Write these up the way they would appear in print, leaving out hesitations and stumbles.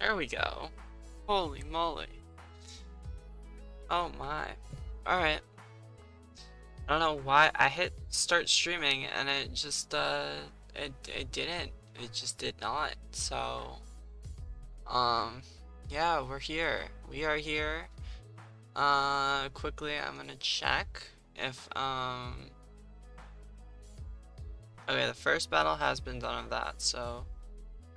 There we go. Holy moly. Oh my. Alright. I don't know why I hit start streaming and it just it didn't. It just did not. So um yeah, we're here. We are here. Quickly I'm gonna check if okay, the first battle has been done of that, so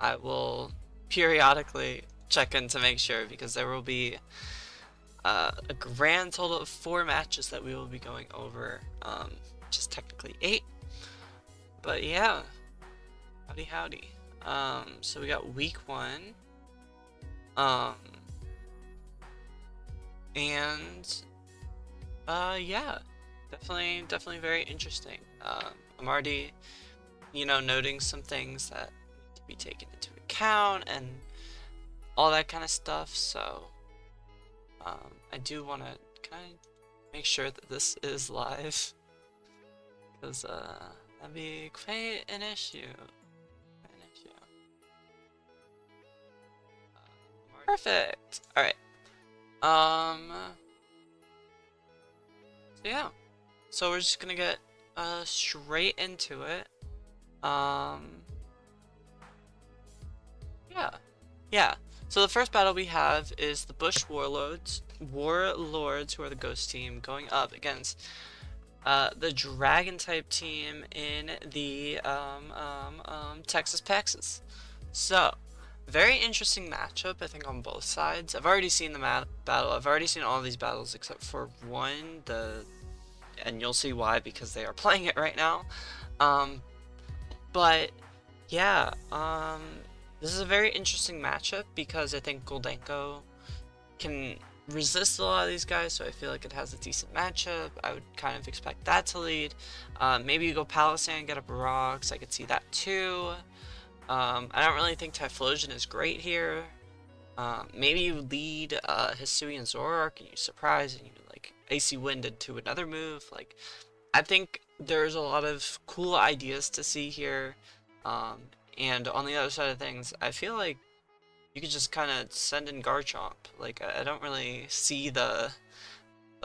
I will periodically check in to make sure because there will be a grand total of 4 matches that we will be going over, just technically 8. But yeah, howdy howdy. So we got week 1, um, and yeah, definitely very interesting. I'm already, noting some things that need to be taken into account and all that kind of stuff. So I do want to kind of make sure that this is live because that'd be quite an issue. Perfect. All right. So yeah. So we're just gonna get straight into it. Um. Yeah. Yeah. So the first battle we have is the Bush Warlords, who are the Ghost team, going up against the Dragon type team in the Texas Paxes. So, very interesting matchup, I think, on both sides. I've already seen the battle. I've already seen all these battles except for one, and you'll see why because they are playing it right now. But yeah, this is a very interesting matchup because I think Goldenko can resist a lot of these guys, so I feel like it has a decent matchup. I would kind of expect that to lead. Maybe you go Palisand, get up rocks. I could see that too. I don't really think Typhlosion is great here. Maybe you lead Hisui and Zoroark and you surprise and you like Icy Wind into another move. Like, I think there's a lot of cool ideas to see here. And on the other side of things, I feel like you could just kind of send in Garchomp. Like, I don't really see the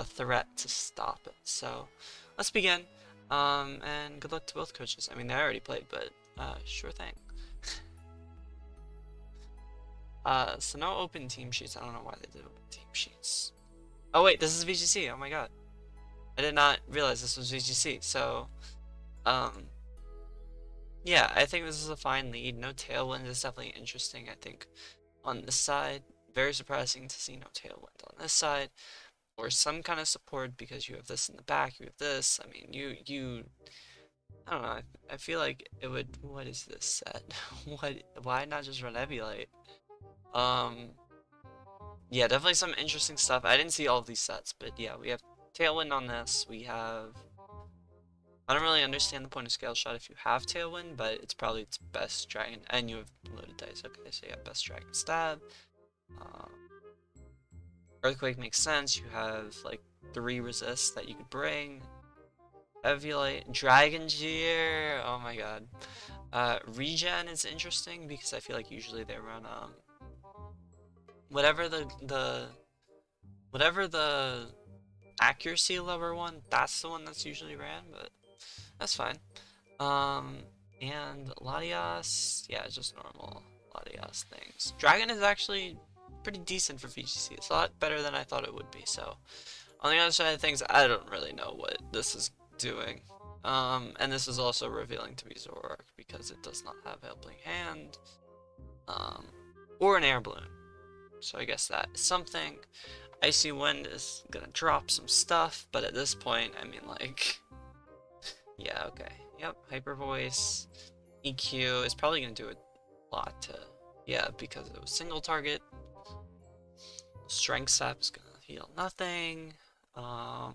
threat to stop it. So, let's begin. And good luck to both coaches. I mean, they already played, but sure thing. So no open team sheets. I don't know why they did open team sheets. Oh wait, this is VGC. Oh my god. I did not realize this was VGC. So, um, yeah, I think this is a fine lead. No Tailwind is definitely interesting, I think, on this side. Very surprising to see no Tailwind on this side. Or some kind of support because you have this in the back, you have this. I mean, I don't know, I feel like it would, what is this set? Why not just run Eviolite? Yeah, definitely some interesting stuff. I didn't see all of these sets, but yeah, we have Tailwind on this. We have, I don't really understand the point of Scale Shot if you have Tailwind, but it's probably its best Dragon, and you have loaded dice. Okay, so you have best Dragon Stab. Um, Earthquake makes sense. You have like 3 resists that you could bring. Eviolite, Dragon Gear. Oh my god. Regen is interesting because I feel like usually they run whatever the accuracy level one, that's the one that's usually ran, but that's fine. And Latias, yeah, just normal Latias things. Dragon is actually pretty decent for VGC. It's a lot better than I thought it would be, so on the other side of things, I don't really know what this is doing. And this is also revealing to be Zoroark because it does not have Helping Hand, or an Air Balloon. So I guess that is something. Icy Wind is gonna drop some stuff, but at this point, I mean, like, yeah, okay. Yep, Hyper Voice, EQ is probably gonna do a lot to, yeah, because it was single target. Strength Sap is gonna heal nothing. I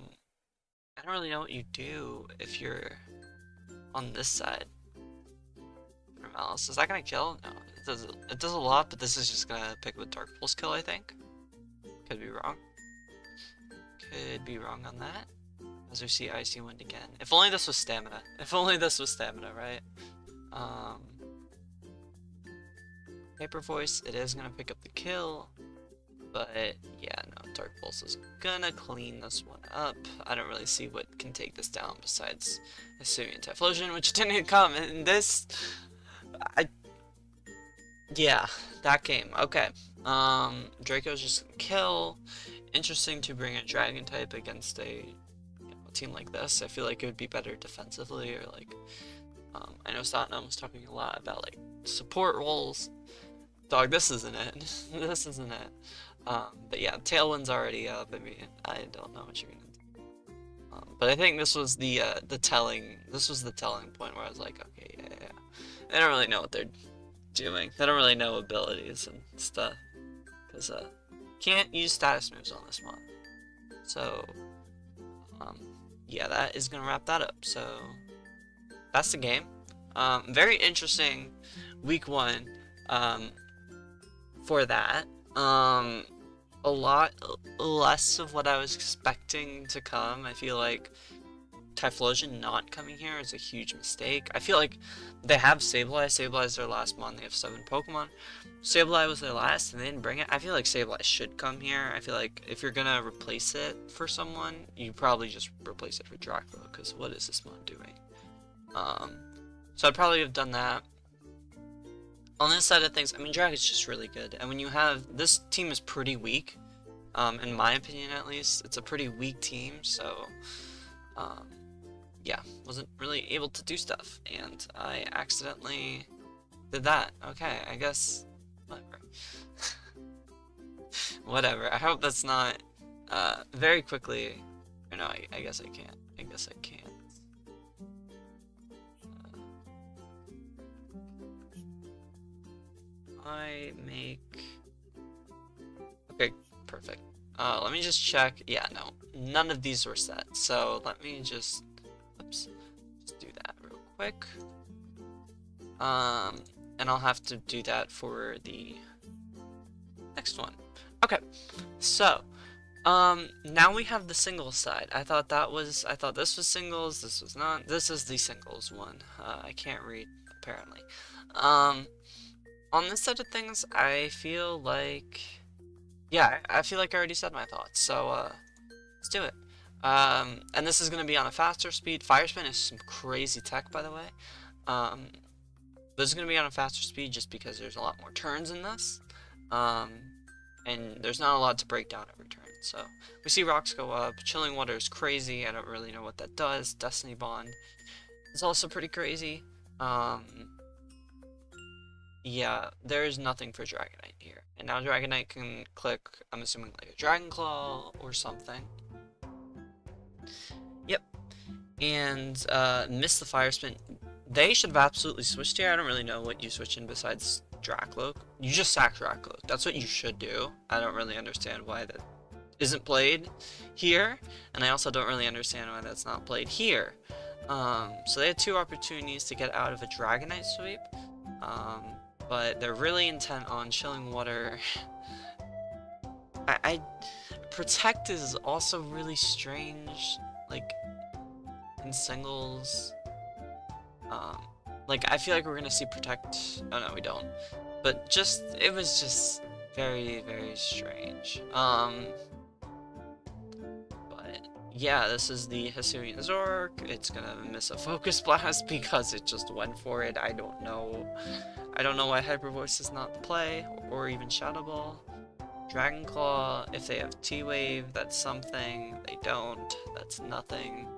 don't really know what you do if you're on this side. Malice, is that gonna kill? No, it does a lot, but this is just gonna pick with Dark Pulse kill, I think. Could be wrong. Could be wrong on that. As we see Icy Wind again. If only this was stamina. If only this was stamina, right? Hyper Voice, it is gonna pick up the kill. But yeah, no, Dark Pulse is gonna clean this one up. I don't really see what can take this down besides Hisuian Typhlosion, which didn't come in this. Yeah, that game. Okay. Draco's just gonna kill. Interesting to bring a Dragon type against a team like this. I feel like it would be better defensively, or like, I know Satnam was talking a lot about like support roles. Dog, this isn't it. This isn't it. But yeah, Tailwind's already up. I mean, I don't know what you're gonna do. But I think this was the telling point where I was like, okay, yeah. They don't really know what they're doing. They don't really know abilities and stuff, because can't use status moves on this one. So yeah, that is gonna wrap that up. So that's the game. Very interesting week 1 for that. A lot less of what I was expecting to come. I feel like Typhlosion not coming here is a huge mistake. I feel like they have Sableye. Sableye's their last mon. They have 7 Pokemon. Sableye was their last and they didn't bring it. I feel like Sableye should come here. I feel like if you're gonna replace it for someone, you probably just replace it for Dracula, because what is this mon doing? So I'd probably have done that. On this side of things, I mean, Dragon's just really good. And when you have, this team is pretty weak, in my opinion at least. It's a pretty weak team, so, yeah, wasn't really able to do stuff. And I accidentally did that. Okay, I guess, whatever. Whatever. I hope that's not, very quickly, or no, I guess I can't. I guess I can't. I make... Okay, perfect. Let me just check. Yeah, no, none of these were set. So let me just, oops, just do that real quick. And I'll have to do that for the next one. Okay, so now we have the singles side. I thought this was singles. This was not. This is the singles one. I can't read apparently. On this side of things, I feel like, yeah, I feel like I already said my thoughts, so, let's do it. And this is going to be on a faster speed. Fire Spin is some crazy tech, by the way. This is going to be on a faster speed just because there's a lot more turns in this. And there's not a lot to break down every turn. So, we see rocks go up. Chilling Water is crazy. I don't really know what that does. Destiny Bond is also pretty crazy. Yeah, there is nothing for Dragonite here. And now Dragonite can click, I'm assuming, like a Dragon Claw or something. Yep. And miss the Fire Spin. They should have absolutely switched here. I don't really know what you switch in besides Dracloak. You just sack Dracloak. That's what you should do. I don't really understand why that isn't played here. And I also don't really understand why that's not played here. So they had 2 opportunities to get out of a Dragonite sweep. But they're really intent on Chilling Water. Protect is also really strange, like, in singles. Like, I feel like we're gonna see Protect. Oh no, we don't. But just, it was just very, very strange. But yeah, this is the Hisuian Zork. It's gonna miss a Focus Blast because it just went for it. I don't know. I don't know why Hyper Voice is not the play, or even Shadow Ball. Dragon Claw, if they have T-Wave, that's something. They don't, that's nothing.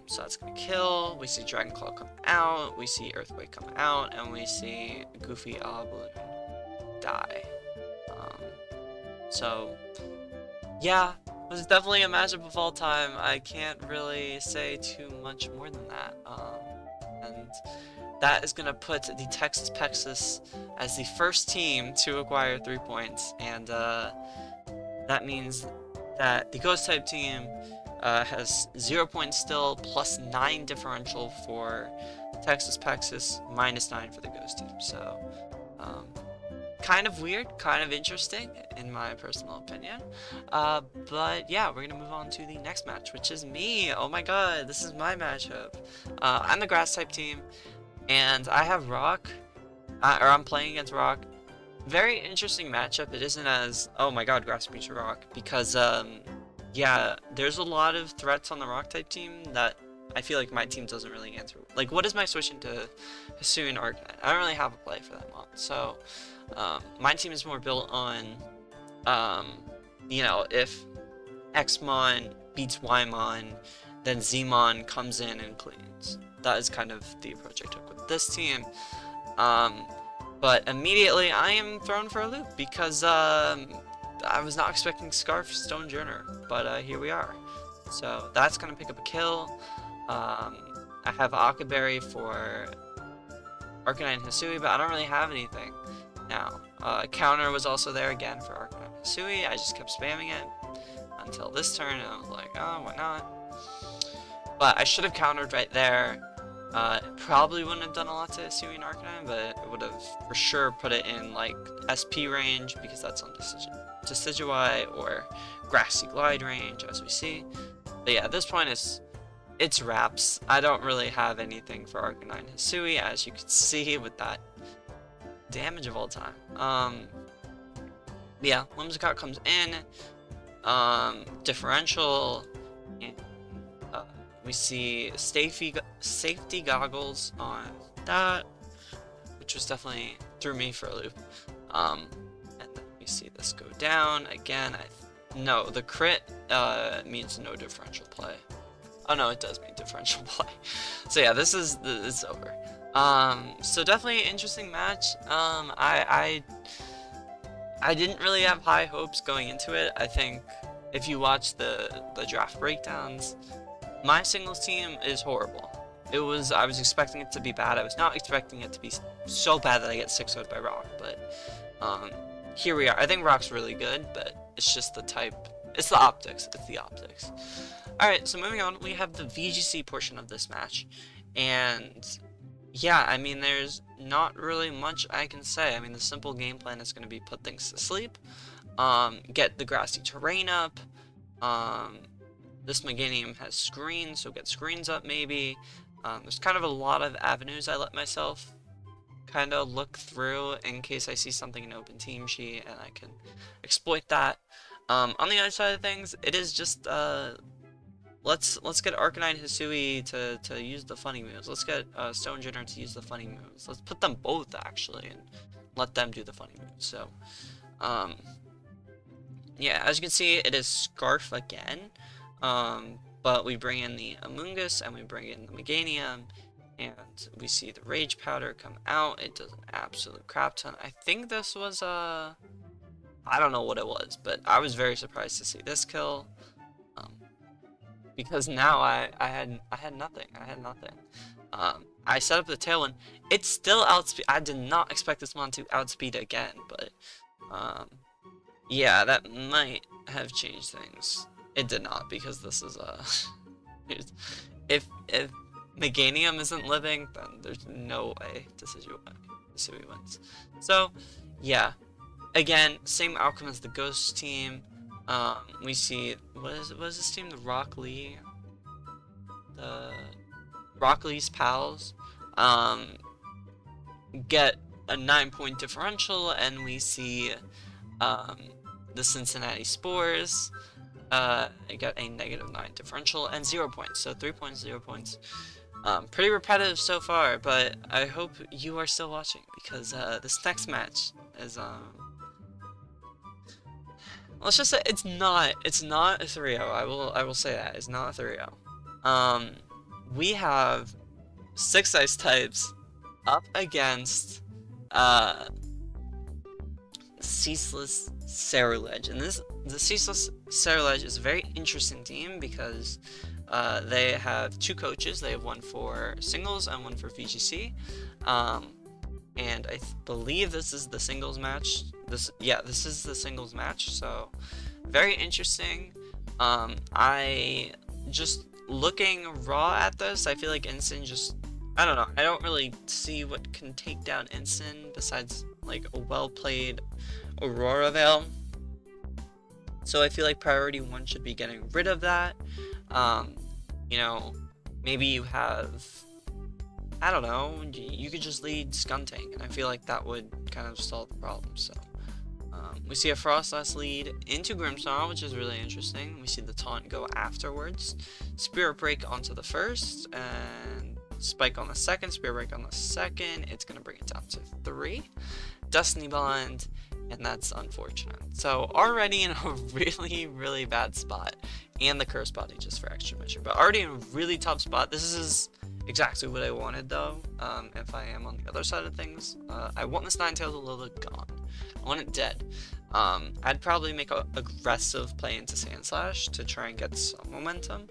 So that's gonna kill. We see Dragon Claw come out, we see Earthquake come out, and we see Goofy Balloon die. So, yeah, it was definitely a matchup of all time. I can't really say too much more than that. And that is going to put the Texas Pexus as the first team to acquire 3 points, and that means that the Ghost type team has 0 points still, plus 9 differential for Texas Pexus, minus 9 for the Ghost team. So, kind of weird, kind of interesting, in my personal opinion. But yeah, we're gonna move on to the next match, which is me. Oh my god, this is my matchup. I'm the Grass type team. And I have Rock, or I'm playing against Rock. very interesting matchup. It isn't as, oh my god, grass beats rock, because yeah, there's a lot of threats on the rock type team that I feel like my team doesn't really answer. Like, what is my switch into Hisui and Arcanine? I don't really have a play for that mod. So my team is more built on you know, if Xmon beats Ymon, then Zmon comes in and cleans. That is kind of the approach I took with this team. But immediately I am thrown for a loop because I was not expecting Scarf Stonejourner, but here we are. So that's gonna pick up a kill. I have Akaberry for Arcanine and Hisui, but I don't really have anything now. Counter was also there again for Arcanine and Hisui. I just kept spamming it until this turn, and I was like, oh, why not? But I should have countered right there. Probably wouldn't have done a lot to Hisui and Arcanine, but it would have for sure put it in like SP range, because that's on Decidueye, or Grassy Glide range, as we see. But yeah, at this point it's wraps. I don't really have anything for Arcanine and Hisui, as you can see with that damage of all time. Yeah, Whimsicott comes in, differential, and we see safety goggles on that, which was definitely threw me for a loop. And then we see this go down again. No, the crit means no differential play. Oh no, it does mean differential play. So yeah, this is over. So definitely an interesting match. I didn't really have high hopes going into it. I think if you watch the draft breakdowns, my singles team is horrible. I was expecting it to be bad. I was not expecting it to be so bad that I get 6-0'd by Rock, but here we are. I think Rock's really good, but it's just the type. It's the optics. It's the optics. Alright, so moving on, we have the VGC portion of this match. And yeah, I mean, there's not really much I can say. I mean, the simple game plan is going to be put things to sleep, get the grassy terrain up. This Meganium has screens, so get screens up maybe. There's kind of a lot of avenues I let myself kind of look through in case I see something in open team sheet and I can exploit that. On the other side of things, it is just let's get Arcanine Hisui to use the funny moves. Let's get Stonejourner to use the funny moves. Let's put them both actually and let them do the funny moves. So yeah, as you can see, it is Scarf again. But we bring in the Amoonguss and we bring in the Meganium, and we see the Rage Powder come out. It does an absolute crap ton. I think this was I don't know what it was, but I was very surprised to see this kill. Because now I had nothing. I set up the Tailwind. It's still outspeed. I did not expect this one to outspeed again, but yeah, that might have changed things. It did not, because this is if Meganium isn't living, then there's no way Hisui wins. So yeah, again, same outcome as the Ghost team. We see what is this team? The Rock Lee's pals get a 9-point differential, and we see the Cincinnati Spores got a -9 differential and 0 points, so 3 points, 0 points. Pretty repetitive so far, but I hope you are still watching, because this next match is let's just say it's not a 3-0. I will say that it's not a 3-0. We have 6 ice types up against Ceaseless Cerulege, and the Ceaseless Cerulege is a very interesting team because they have 2 coaches. They have one for singles and one for VGC, and I believe this is the singles match. This is the singles match, so very interesting. I just looking raw at this, I feel like Ensign just, I don't know, I don't really see what can take down Ensign besides like a well-played Aurora Veil. So I feel like priority 1 should be getting rid of that. You know, maybe you have I don't know, you could just lead Skuntank, and I feel like that would kind of solve the problem. So we see a Frostlass lead into Grimmsnarl, which is really interesting. We see the taunt go afterwards. Spirit Break onto the first, and Spike on the second, Spirit Break on the second. It's going to bring it down to 3. Destiny Bond, and that's unfortunate. So already in a really, really bad spot. And the Curse Body just for extra measure. But already in a really tough spot. This is exactly what I wanted though. If I am on the other side of things. I want this Ninetales Alola gone. I want it dead. I'd probably make an aggressive play into Sandslash to try and get some momentum.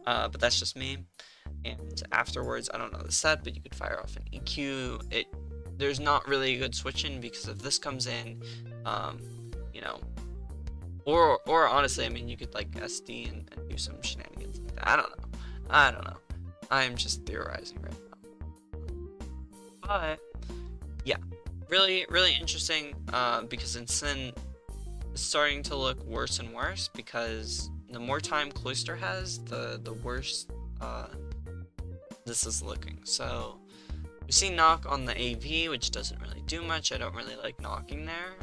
But that's just me. And afterwards, I don't know the set, but you could fire off an EQ. There's not really a good switch in, because if this comes in, you know, or honestly, I mean, you could like SD and do some shenanigans like that. I don't know. I'm just theorizing right now. But yeah, really, really interesting. Because Incin is starting to look worse and worse, because the more time Cloyster has, the worse this is looking. So we see Knock on the AV, which doesn't really do much. I don't really like knocking there.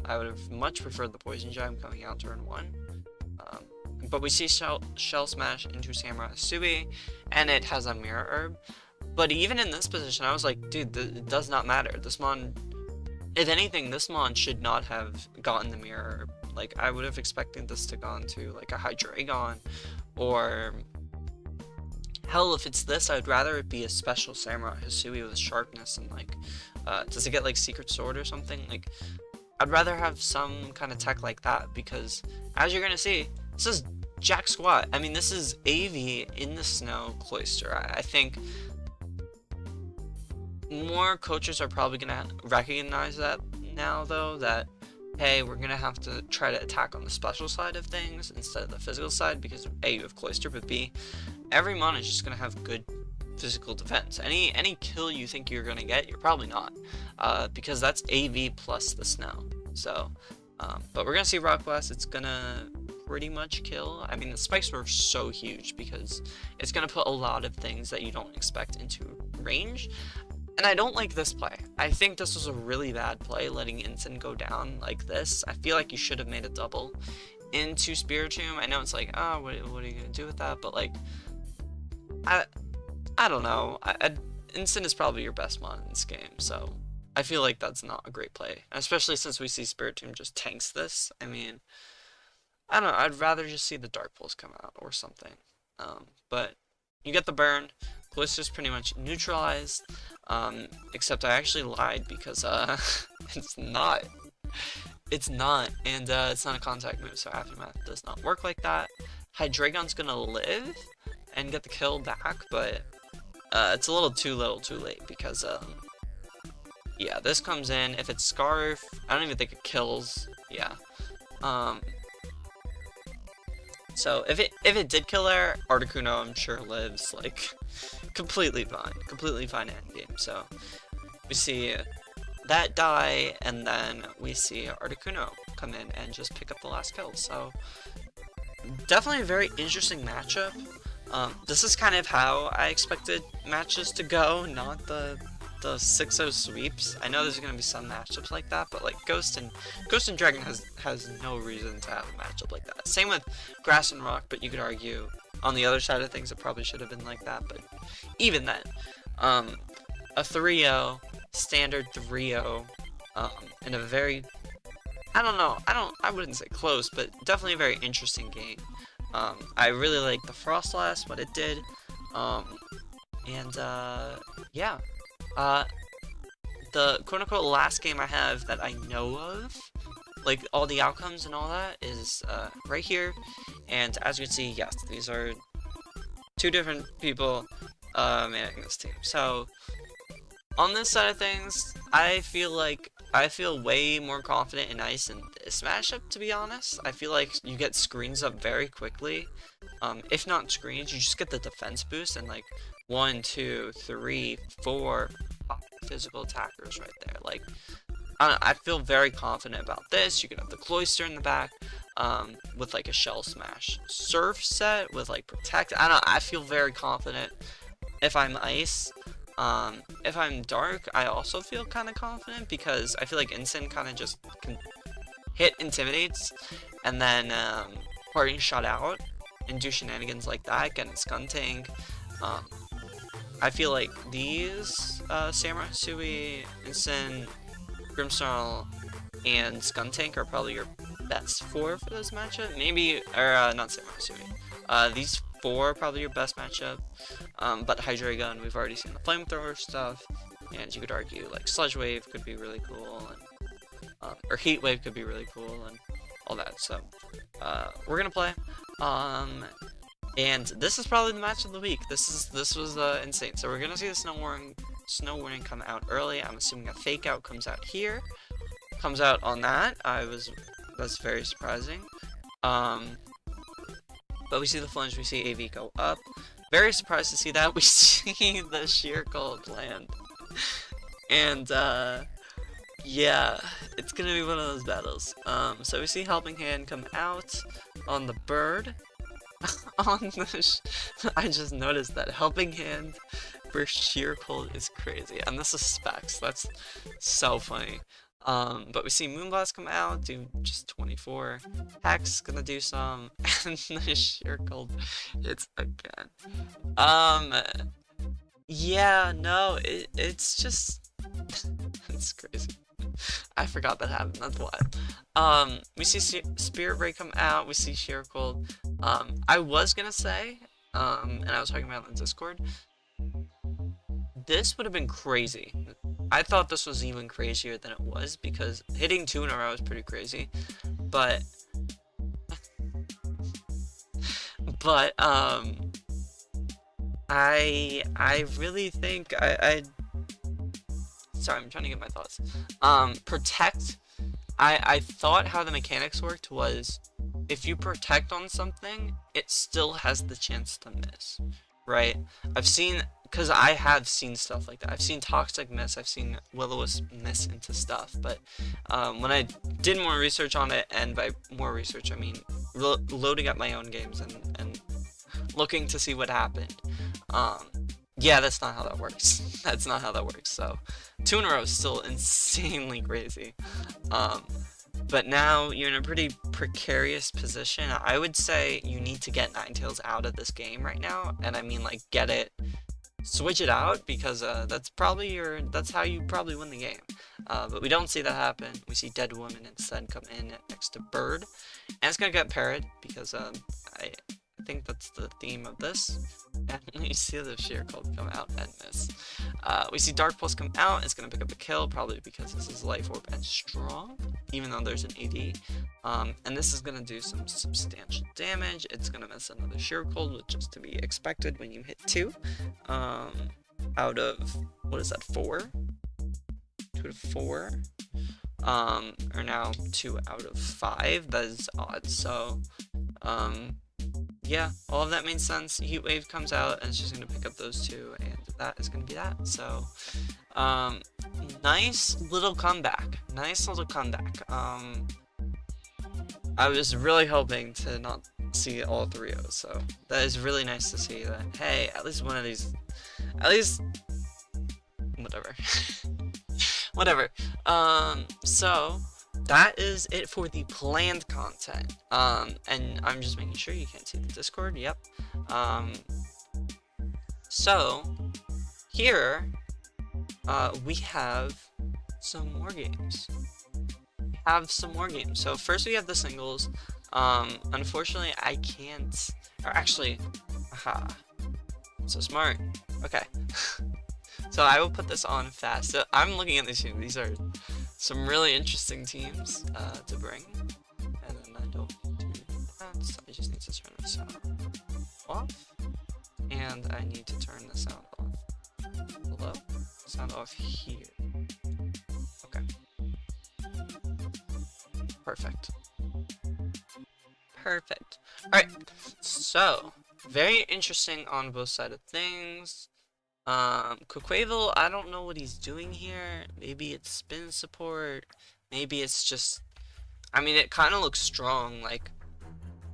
I would have much preferred the Poison Jab coming out turn 1. But we see Shell Smash into Samurai Hisui, and it has a Mirror Herb. But even in this position, I was like, dude, it does not matter. This Mon, if anything, this Mon should not have gotten the Mirror Herb. Like, I would have expected this to go into like a Hydreigon, or hell, if it's this, I'd rather it be a special Samurai Hisui with Sharpness, and like, does it get like Secret Sword or something? Like, I'd rather have some kind of tech like that, because as you're gonna see, this is jack squat. I mean, this is AV in the snow Cloyster. I think more coaches are probably gonna recognize that now, though, that hey, we're gonna have to try to attack on the special side of things instead of the physical side, because A, you have Cloyster, but B, every mon is just gonna have good physical defense. Any kill you think you're gonna get, you're probably not, because that's AV plus the snow. So, but we're gonna see Rock Blast. It's gonna pretty much kill. I mean, the spikes were so huge because it's gonna put a lot of things that you don't expect into range. And I don't like this play. I think this was a really bad play, letting Incin go down like this. I feel like you should have made a double into Spiritomb. I know it's like, oh, what are you gonna do with that? But like, I don't know. Incin is probably your best mon in this game, so I feel like that's not a great play, especially since we see Spiritomb just tanks this. I mean, I don't know. I'd rather just see the Dark Pulse come out or something. But you get the burn. Cloyster's pretty much neutralized. Except I actually lied, because it's not. It's not, and it's not a contact move, so Aftermath does not work like that. Hydreigon's gonna live and get the kill back, but it's a little too late, because yeah, this comes in. If it's Scarf, I don't even think it kills. Yeah. So if it did kill there, Articuno I'm sure lives, like, completely fine end game. So we see that die, and then we see Articuno come in and just pick up the last kill. So definitely a very interesting matchup. This is kind of how I expected matches to go, not the 6-0 sweeps. I know there's gonna be some matchups like that, but like Ghost and Dragon has no reason to have a matchup like that. Same with Grass and Rock, but you could argue on the other side of things it probably should have been like that. But even then, a 3-0 standard 3-0 in a very, I wouldn't say close, but definitely a very interesting game. I really like the Frostlass, what it did, and yeah. The quote-unquote last game I have that I know of, like all the outcomes and all that, is right here. And as you can see, yes, these are 2 different people managing this team. So on this side of things, I feel way more confident in Ice in this matchup, to be honest. I feel like you get screens up very quickly. If not screens, you just get the defense boost, and like 1, 2, 3, 4, 5 physical attackers right there. Like, I feel very confident about this. You can have the Cloyster in the back, with like a Shell Smash Surf set with like Protect. I feel very confident if I'm Ice. If I'm Dark, I also feel kind of confident because I feel like Instant kind of just can hit Intimidates and then parting shot out and do shenanigans like that, get a Skun Tank. I feel like these Samurai Sui, Instant, Grimsnarl, and Skun Tank are probably your best four for this matchup. Maybe, or not Samurai Sui. These four are probably your best matchup. But Hydreigon, we've already seen the flamethrower stuff, and you could argue like Sludge Wave could be really cool, and or Heat Wave could be really cool, and all that. So we're gonna play. And this is probably the match of the week. This was insane. So we're gonna see the snow warning come out early. I'm assuming a fake out comes out here. Comes out on that. That's very surprising. But we see the flinch, we see AV go up. Very surprised to see that. We see the sheer cold land. And yeah, it's gonna be one of those battles. So we see Helping Hand come out on the bird. On the I just noticed that Helping Hand for sheer cold is crazy, and this is specs. That's so funny. But we see Moonblast come out, do just 24. Hex gonna do some, and the sheer cold hits again. Yeah, no, it's just it's crazy. I forgot that happened. That's why. We see Spirit Ray come out. We see sheer cold. I was gonna say, and I was talking about it in Discord. This would have been crazy. I thought this was even crazier than it was because hitting 2 in a row is pretty crazy. But I really think sorry, I'm trying to get my thoughts. Protect. I thought how the mechanics worked was if you protect on something, it still has the chance to miss, right? Because I have seen stuff like that. I've seen Toxic miss, I've seen Will-O-Wisp miss into stuff, but when I did more research on it, and by more research I mean loading up my own games and looking to see what happened, yeah, that's not how that works. That's not how that works. So 2 in a row is still insanely crazy. But now you're in a pretty precarious position. I would say you need to get Ninetales out of this game right now, and I mean like switch it out, because that's how you probably win the game. But we don't see that happen. We see Dead Woman instead come in next to Bird, and it's gonna get parried because I think that's the theme of this. And we see the sheer cold come out and miss. We see Dark Pulse come out. It's gonna pick up a kill, probably because this is Life Orb and Strong, even though there's an AD. And this is gonna do some substantial damage. It's gonna miss another sheer cold, which is to be expected when you hit 2. Out of, what is that, 4? 2 to 4. Or now 2 out of 5. That is odd. So, yeah, all of that makes sense. Heat Wave comes out, and it's just going to pick up those 2, and that is going to be that. So, nice little comeback. Nice little comeback. I was really hoping to not see all 3 of those, so that is really nice to see that, hey, at least one of these, at least, whatever. Whatever. So that is it for the planned content. And I'm just making sure you can't see the Discord. Yep. So here we have some more games. So first we have the singles. Unfortunately I can't, or actually, aha, I'm so smart. Okay. So I will put this on fast. So I'm looking at these teams. These are some really interesting teams to bring. And then I don't do that. So I just need to turn the sound off. And I need to turn the sound off. Hello? Sound off here. Okay. Perfect. Perfect. Alright. So, very interesting on both sides of things. Quaquavel, I don't know what he's doing here. Maybe it's spin support. Maybe it's just, I mean, it kind of looks strong, like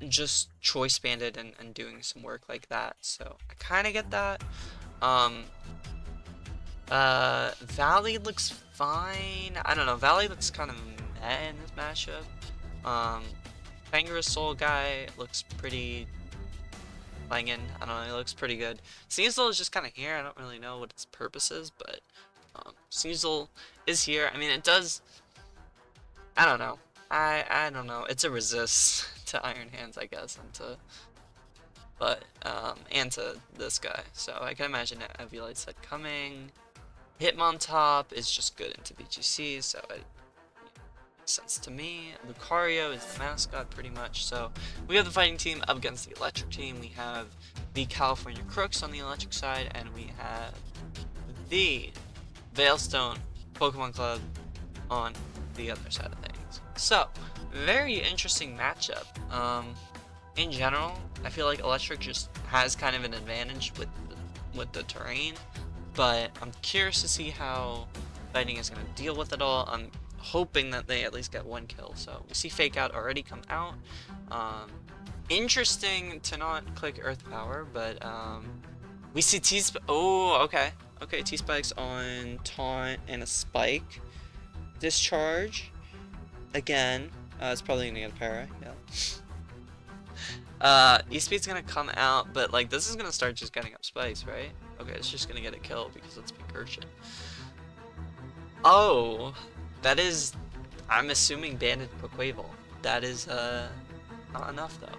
just choice banded and doing some work like that. So I kind of get that. Valley looks fine. I don't know. Valley looks kind of meh in this matchup. Kangaroo Soul guy looks pretty banging. I don't know. He looks pretty good. Sneasel is just kind of here. I don't really know what its purpose is, but Sneasel is here. I mean, it does. I don't know. I don't know. It's a resist to Iron Hands, I guess, and to this guy. So I can imagine Eviolite set coming. Hitmontop is just good into BGC, so it makes sense to me. Lucario is the mascot pretty much. So we have the fighting team up against the electric team. We have the California Crooks on the electric side, and we have the Veilstone Pokemon Club on the other side of things. So very interesting matchup. In general, I feel like electric just has kind of an advantage with the terrain, but I'm curious to see how fighting is going to deal with it all. I'm hoping that they at least get one kill. So we see Fake Out already come out. Interesting to not click Earth Power, but we see oh, okay, T-Spike's on Taunt and a Spike. Discharge again. It's probably gonna get a para. Yeah. E-Speed's gonna come out, but like this is gonna start just getting up spikes, right? Okay, it's just gonna get a kill because it's Pincursion. Oh, that is, I'm assuming Banded Quavel. That is not enough though.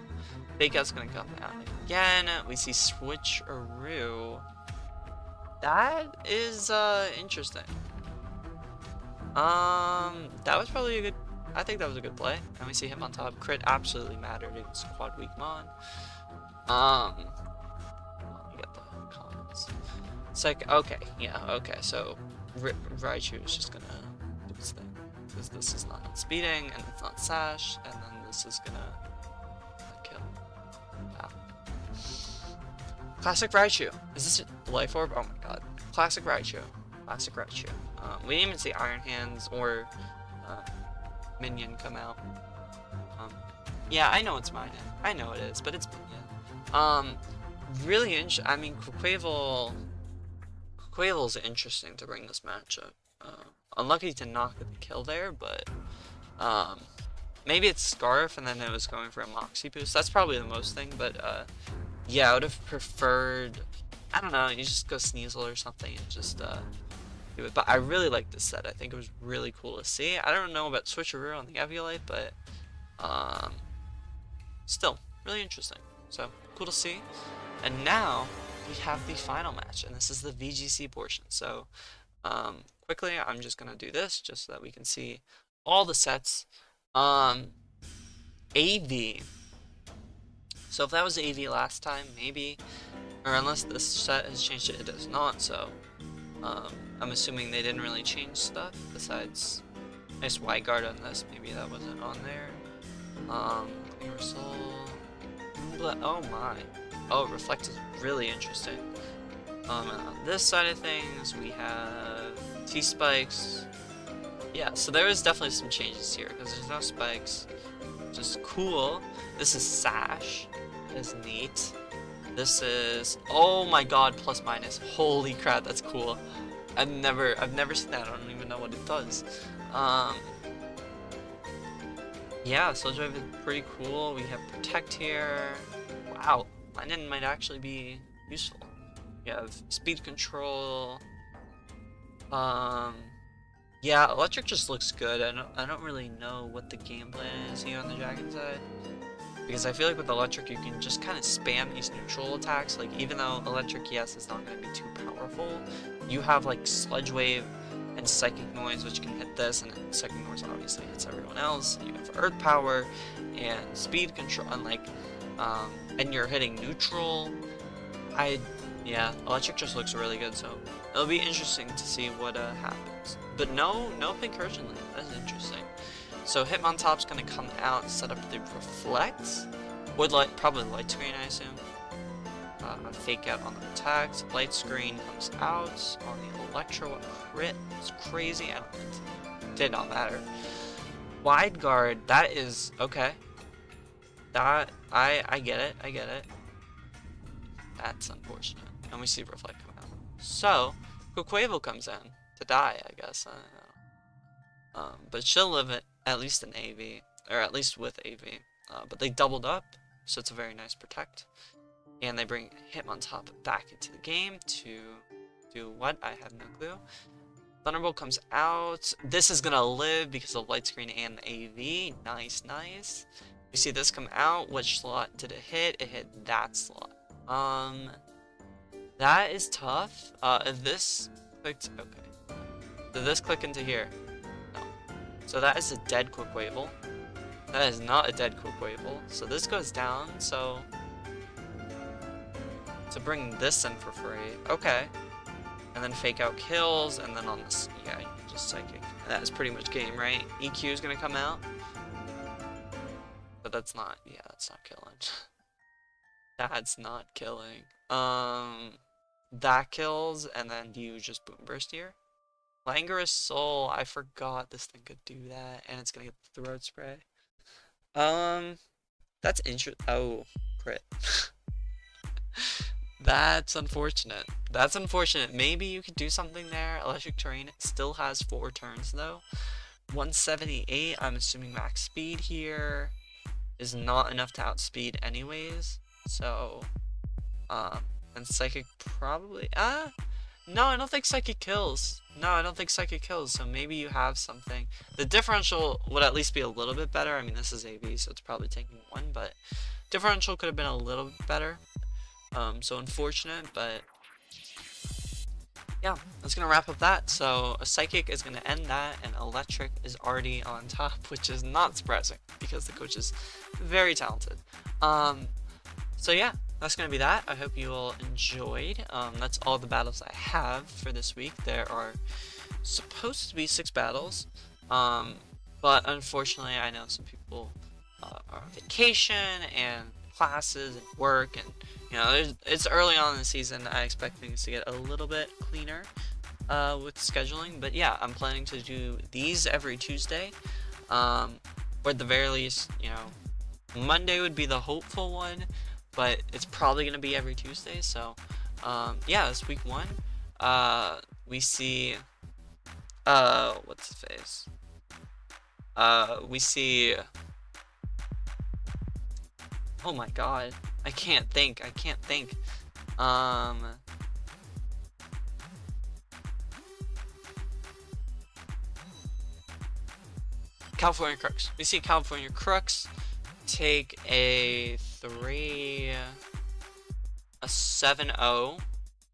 Fake Out's gonna come out again. We see Switcheroo. That is interesting. That was probably a good. I think that was a good play. And we see him on top. Crit absolutely mattered against Quad Weak Mon. Let me get the comments. It's like, okay, yeah, okay. So Raichu is just gonna do his thing because this is not speeding and it's not sash, and then this is gonna kill. Wow. Classic Raichu. Is this a Life Orb? Oh my god. Classic Raichu. Classic Raichu. We didn't even see Iron Hands or Minion come out. Yeah, I know it's mine. I know it is, but it's Minion. Really interesting. I mean, Quavel's interesting to bring this matchup. Unlucky to knock the kill there, but maybe it's Scarf and then it was going for a Moxie boost. That's probably the most thing, but yeah, I would have preferred. I don't know. You just go Sneasel or something and just do it. But I really like this set. I think it was really cool to see. I don't know about Switcheroo on the Eviolite, but still really interesting. So cool to see. And now we have the final match, and this is the VGC portion. So quickly, I'm just gonna do this just so that we can see all the sets. AV. So if that was AV last time, maybe, or unless this set has changed it, it does not. So I'm assuming they didn't really change stuff besides nice wide guard on this. Maybe that wasn't on there. Soul. Oh my. Oh, Reflect is really interesting. On this side of things, we have T-Spikes. Yeah, so there is definitely some changes here because there's no spikes, which is cool. This is Sash. That is neat. This is, oh my god, plus minus. Holy crap, that's cool. I've never seen that. I don't even know what it does. Yeah, Soul Drive is pretty cool. We have Protect here. Wow, Lightning might actually be useful. We have Speed Control. Yeah, Electric just looks good. I don't really know what the game plan is here on the Dragon side, because I feel like with Electric you can just kind of spam these neutral attacks. Like, even though Electric, yes, is not going to be too powerful, you have like Sludge Wave and Psychic Noise, which can hit this, and then Psychic Noise obviously hits everyone else. You have Earth Power and Speed Control, and like, and you're hitting neutral. Yeah, Electric just looks really good, so it'll be interesting to see what happens. But no Pincursion Lead. That's interesting. So Hitmontop's gonna come out and set up the Reflect. Would probably Light Screen, I assume. Fake Out on the attacks. Light Screen comes out on the Electro crit. It's crazy. It did not matter. Wide Guard. That is okay. That I get it. I get it. That's unfortunate. And we see Reflect come out. So Quavo comes in to die, I guess. I don't know. But she'll live at least in AV, or at least with AV. But they doubled up, so it's a very nice protect. And they bring Hitmontop back into the game to do what? I have no clue. Thunderbolt comes out. This is gonna live because of light screen and AV. Nice, nice. You see this come out. Which slot did it hit? It hit that slot. That is tough. If this clicked, okay. Did this click into here? No. So that is a dead Quaquavel. That is not a dead Quaquavel. So this goes down. So to bring this in for free. Okay. And then fake out kills, and then on this, yeah, you can just psychic. That is pretty much game, right? EQ is gonna come out. But that's not, yeah, that's not killing. That's not killing. That kills, and then you just boom burst here. Languorous Soul, I forgot this thing could do that, and it's gonna get throat spray. That's oh, crit. That's unfortunate. That's unfortunate. Maybe you could do something there. Electric Terrain still has 4 turns though. 178, I'm assuming max speed here is not enough to outspeed anyways. So, and Psychic probably, no, I don't think Psychic kills. No, I don't think Psychic kills, so maybe you have something. The differential would at least be a little bit better. I mean, this is AV, so it's probably taking 1, but differential could have been a little bit better. So unfortunate, but yeah, that's gonna wrap up that. So a Psychic is gonna end that, and Electric is already on top, which is not surprising because the coach is very talented. So yeah, that's gonna be that. I hope you all enjoyed. That's all the battles I have for this week. There are supposed to be 6 battles, but unfortunately, I know some people are on vacation and classes and work, and you know, it's early on in the season. I expect things to get a little bit cleaner with scheduling, but yeah, I'm planning to do these every Tuesday, or at the very least, you know, Monday would be the hopeful one, but it's probably gonna be every Tuesday. So yeah, this week 1. We see what's his face? We see, oh my god, I can't think. California Crooks. We see California Crooks take a 7-0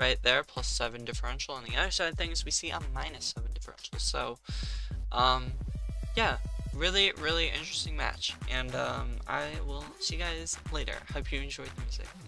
right there, plus 7 differential. On the other side of things, we see a -7 differential. So, yeah, really interesting match, and I will see you guys later. Hope you enjoyed the music.